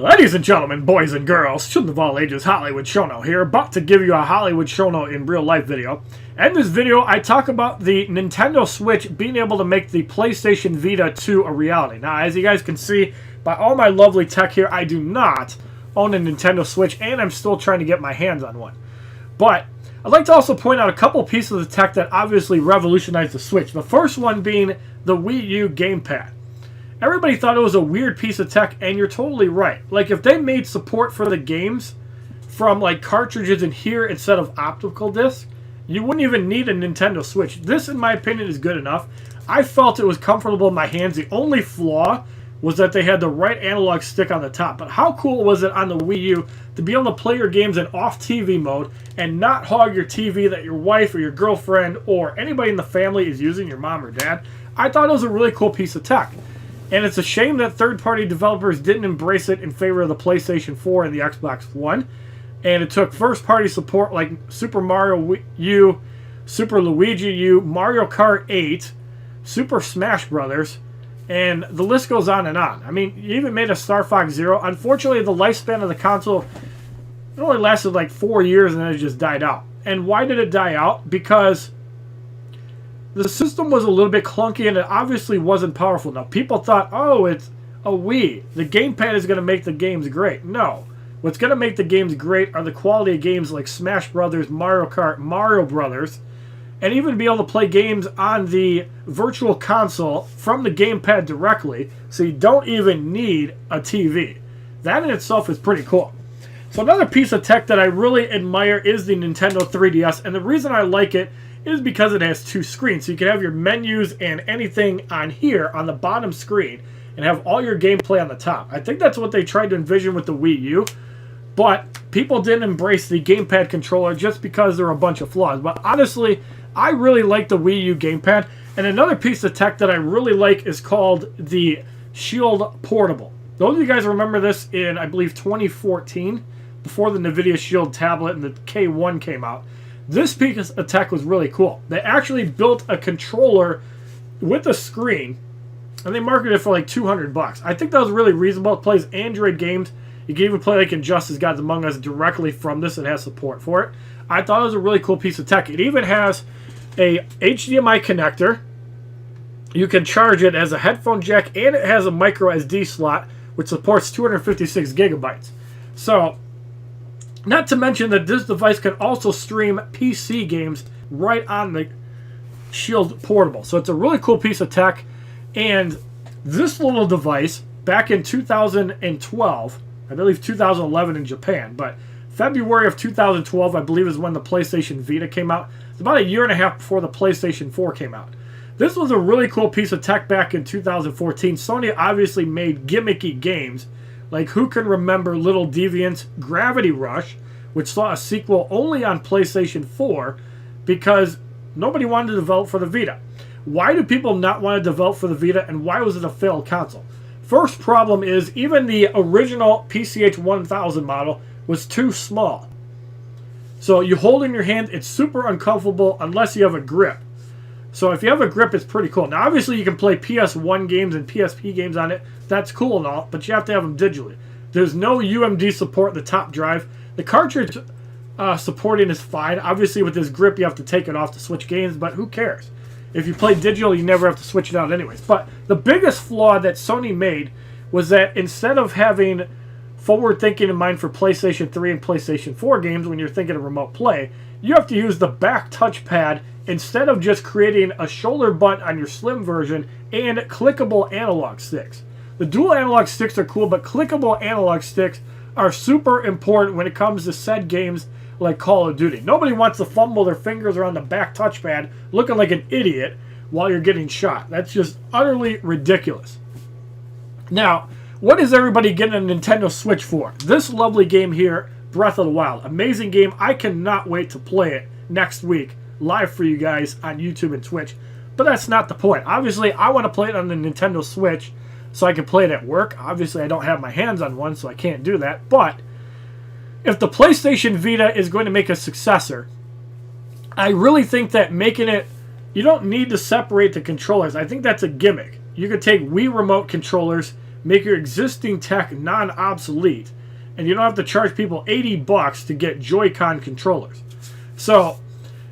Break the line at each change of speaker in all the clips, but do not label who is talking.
Ladies and gentlemen, boys and girls, children of all ages, HollywoodShono here, about to give you a HollywoodShono in real life video. In this video, I talk about the Nintendo Switch being able to make the PlayStation Vita 2 a reality. Now, as you guys can see, by all my lovely tech here, I do not own a Nintendo Switch, and I'm still trying to get my hands on one. But I'd like to also point out a couple pieces of tech that obviously revolutionized the Switch. The first one being the Wii U Gamepad. Everybody thought it was a weird piece of tech, and you're totally right. Like, if they made support for the games from, like, cartridges in here instead of optical discs, you wouldn't even need a Nintendo Switch. This, in my opinion, is good enough. I felt it was comfortable in my hands. The only flaw was that they had the right analog stick on the top. But how cool was it on the Wii U to be able to play your games in off-TV mode and not hog your TV that your wife or your girlfriend or anybody in the family is using, your mom or dad? I thought it was a really cool piece of tech. And it's a shame that third-party developers didn't embrace it in favor of the PlayStation 4 and the Xbox One. And it took first-party support like Super Mario U, Super Luigi U, Mario Kart 8, Super Smash Brothers, and the list goes on and on. I mean, you even made a Star Fox Zero. Unfortunately, the lifespan of the console, it only lasted like 4 years and then it just died out. And why did it die out? Because the system was a little bit clunky and it obviously wasn't powerful enough. People thought, oh, it's a Wii. The Gamepad is going to make the games great. No. What's going to make the games great are the quality of games like Smash Brothers, Mario Kart, Mario Brothers, and even be able to play games on the virtual console from the Gamepad directly, so you don't even need a TV. That in itself is pretty cool. So another piece of tech that I really admire is the Nintendo 3DS, and the reason I like it is because it has two screens. So you can have your menus and anything on here on the bottom screen and have all your gameplay on the top. I think that's what they tried to envision with the Wii U, but people didn't embrace the Gamepad controller just because there are a bunch of flaws. But honestly, I really like the Wii U Gamepad. And another piece of tech that I really like is called the Shield Portable. Those of you guys remember this in, I believe, 2014, before the NVIDIA Shield tablet and the K1 came out. This piece of tech was really cool. They actually built a controller with a screen, and they marketed it for like $200. I think that was really reasonable. It plays Android games. You can even play like Injustice Gods Among Us directly from this. It has support for it. I thought it was a really cool piece of tech. It even has a HDMI connector. You can charge it as a headphone jack, and it has a micro SD slot, which supports 256 gigabytes. So, not to mention that this device can also stream PC games right on the Shield Portable. So it's a really cool piece of tech. And this little device, back in 2012, I believe 2011 in Japan, but February of 2012, I believe, is when the PlayStation Vita came out. It's about a year and a half before the PlayStation 4 came out. This was a really cool piece of tech back in 2014. Sony obviously made gimmicky games, like who can remember Little Deviant's Gravity Rush, which saw a sequel only on PlayStation 4 because nobody wanted to develop for the Vita. Why do people not want to develop for the Vita, and why was it a failed console? First problem is even the original PCH 1000 model was too small. So you hold in your hand, it's super uncomfortable unless you have a grip. So if you have a grip, it's pretty cool. Now, obviously, you can play PS1 games and PSP games on it. That's cool and all, but you have to have them digitally. There's no UMD support in the top drive. The cartridge supporting is fine. Obviously, with this grip, you have to take it off to switch games, but who cares? If you play digital, you never have to switch it out anyways. But the biggest flaw that Sony made was that instead of having forward thinking in mind for PlayStation 3 and PlayStation 4 games when you're thinking of remote play, you have to use the back touchpad instead of just creating a shoulder button on your slim version and clickable analog sticks. The dual analog sticks are cool, but clickable analog sticks are super important when it comes to said games like Call of Duty. Nobody wants to fumble their fingers around the back touchpad looking like an idiot while you're getting shot. That's just utterly ridiculous. Now, what is everybody getting a Nintendo Switch for? This lovely game here, Breath of the Wild. Amazing game. I cannot wait to play it next week live for you guys on YouTube and Twitch. But that's not the point. Obviously, I want to play it on the Nintendo Switch so I can play it at work. Obviously, I don't have my hands on one, so I can't do that. But if the PlayStation Vita is going to make a successor, I really think that making it, you don't need to separate the controllers. I think that's a gimmick. You could take Wii remote controllers, make your existing tech non-obsolete, and you don't have to charge people $80 to get Joy-Con controllers. So,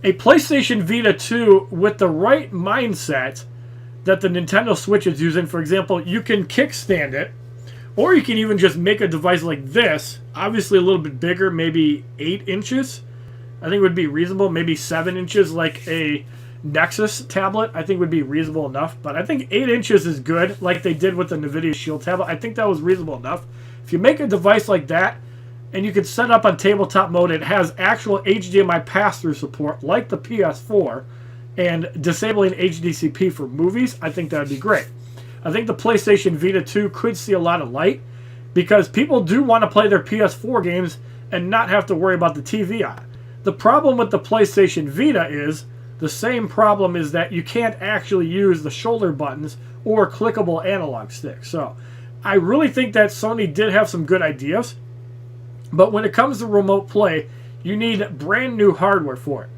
a PlayStation Vita 2 with the right mindset that the Nintendo Switch is using, for example, you can kickstand it, or you can even just make a device like this, obviously a little bit bigger, maybe 8 inches. I think would be reasonable, maybe 7 inches like a Nexus tablet, I think would be reasonable enough. But I think 8 inches is good, like they did with the NVIDIA Shield tablet. I think that was reasonable enough. If you make a device like that, and you can set up on tabletop mode, it has actual HDMI pass-through support, like the PS4, and disabling HDCP for movies, I think that would be great. I think the PlayStation Vita 2 could see a lot of light, because people do want to play their PS4 games and not have to worry about the TV on. The problem with the PlayStation Vita is, the same problem is that you can't actually use the shoulder buttons or clickable analog sticks. So, I really think that Sony did have some good ideas, but when it comes to remote play, you need brand new hardware for it.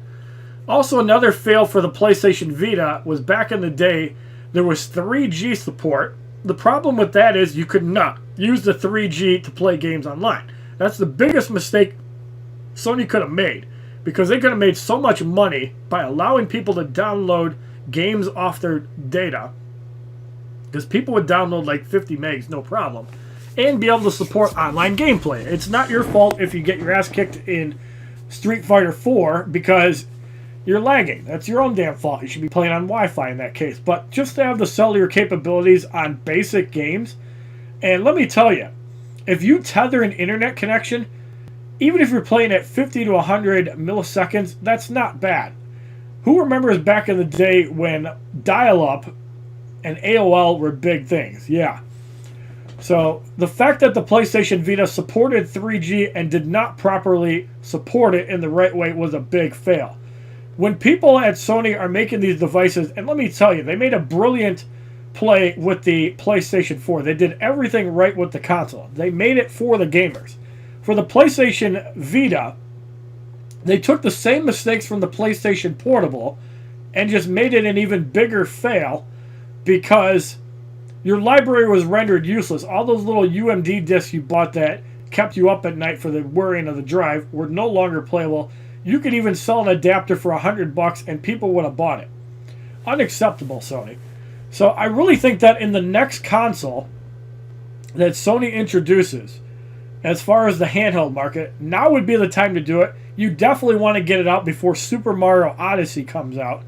Also, another fail for the PlayStation Vita was back in the day, there was 3G support. The problem with that is you could not use the 3G to play games online. That's the biggest mistake Sony could have made, because they could have made so much money by allowing people to download games off their data, because people would download like 50 megs, no problem, and be able to support online gameplay. It's not your fault if you get your ass kicked in Street Fighter 4 because you're lagging. That's your own damn fault. You should be playing on Wi-Fi in that case. But just to have the cellular capabilities on basic games, and let me tell you, if you tether an internet connection, even if you're playing at 50 to 100 milliseconds, that's not bad. Who remembers back in the day when dial-up and AOL were big things? Yeah. So, the fact that the PlayStation Vita supported 3G and did not properly support it in the right way was a big fail. When people at Sony are making these devices, and let me tell you, they made a brilliant play with the PlayStation 4. They did everything right with the console. They made it for the gamers. For the PlayStation Vita, they took the same mistakes from the PlayStation Portable and just made it an even bigger fail, because your library was rendered useless. All those little UMD discs you bought that kept you up at night for the worrying of the drive were no longer playable. You could even sell an adapter for $100 and people would have bought it. Unacceptable, Sony. So I really think that in the next console that Sony introduces, as far as the handheld market, now would be the time to do it. You definitely want to get it out before Super Mario Odyssey comes out,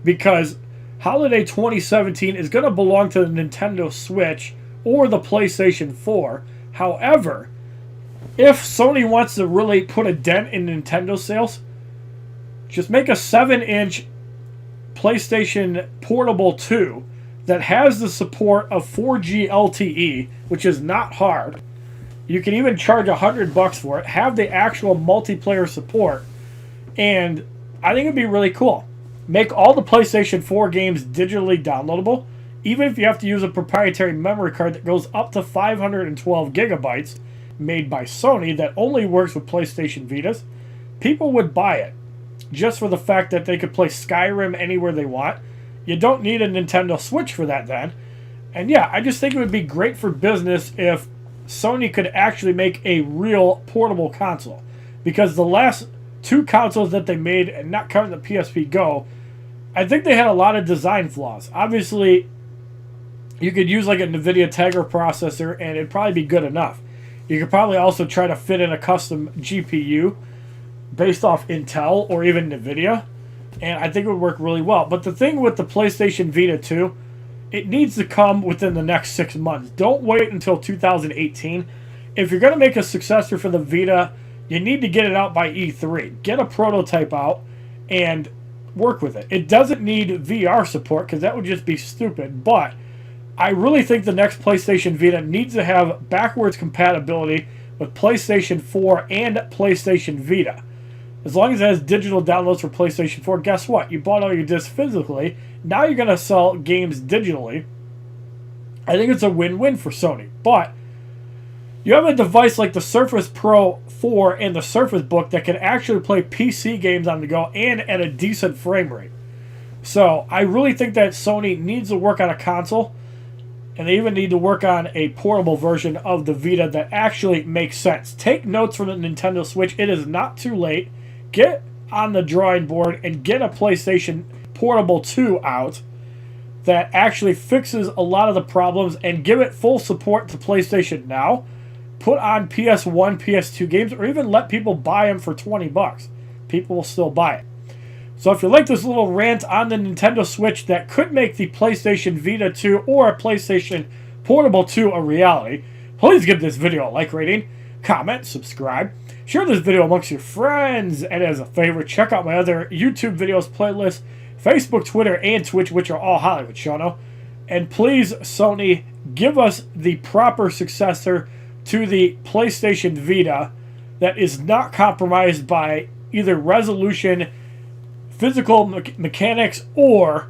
because Holiday 2017 is going to belong to the Nintendo Switch or the PlayStation 4. However, if Sony wants to really put a dent in Nintendo sales, just make a 7-inch PlayStation Portable 2 that has the support of 4G LTE, which is not hard. You can even charge $100 for it, have the actual multiplayer support, and I think it'd be really cool. Make all the PlayStation 4 games digitally downloadable, even if you have to use a proprietary memory card that goes up to 512 gigabytes, made by Sony, that only works with PlayStation Vitas. People would buy it just for the fact that they could play Skyrim anywhere they want. You don't need a Nintendo Switch for that then. And yeah, I just think it would be great for business if Sony could actually make a real portable console, because the last two consoles that they made, and not counting the PSP Go, I think they had a lot of design flaws. Obviously, you could use like a NVIDIA Tegra processor and it'd probably be good enough. You could probably also try to fit in a custom GPU based off Intel or even NVIDIA, and I think it would work really well. But the thing with the PlayStation Vita 2, it needs to come within the next 6 months. Don't wait until 2018. If you're going to make a successor for the Vita, you need to get it out by E3. Get a prototype out and work with it. It doesn't need VR support because that would just be stupid, but I really think the next PlayStation Vita needs to have backwards compatibility with PlayStation 4 and PlayStation Vita. As long as it has digital downloads for PlayStation 4, guess what? You bought all your discs physically. Now you're going to sell games digitally. I think it's a win-win for Sony. But you have a device like the Surface Pro 4 and the Surface Book that can actually play PC games on the go and at a decent frame rate. So I really think that Sony needs to work on a console. And they even need to work on a portable version of the Vita that actually makes sense. Take notes from the Nintendo Switch. It is not too late. Get on the drawing board and get a PlayStation Portable 2 out that actually fixes a lot of the problems and give it full support to PlayStation Now. Put on PS1, PS2 games, or even let people buy them for 20 bucks. People will still buy it. So if you like this little rant on the Nintendo Switch that could make the PlayStation Vita 2 or a PlayStation Portable 2 a reality, please give this video a like rating, comment, subscribe, share this video amongst your friends, and as a favor, check out my other YouTube videos playlist, Facebook, Twitter, and Twitch, which are all HollywoodShono. And please, Sony, give us the proper successor to the PlayStation Vita that is not compromised by either resolution, physical mechanics, or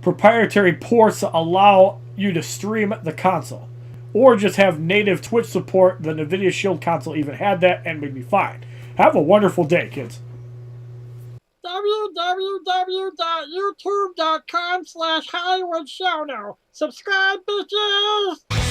proprietary ports to allow you to stream the console. Or just have native Twitch support. The NVIDIA Shield console even had that and would be fine. Have a wonderful day, kids.
www.youtube.com/HollywoodShono. Subscribe, bitches!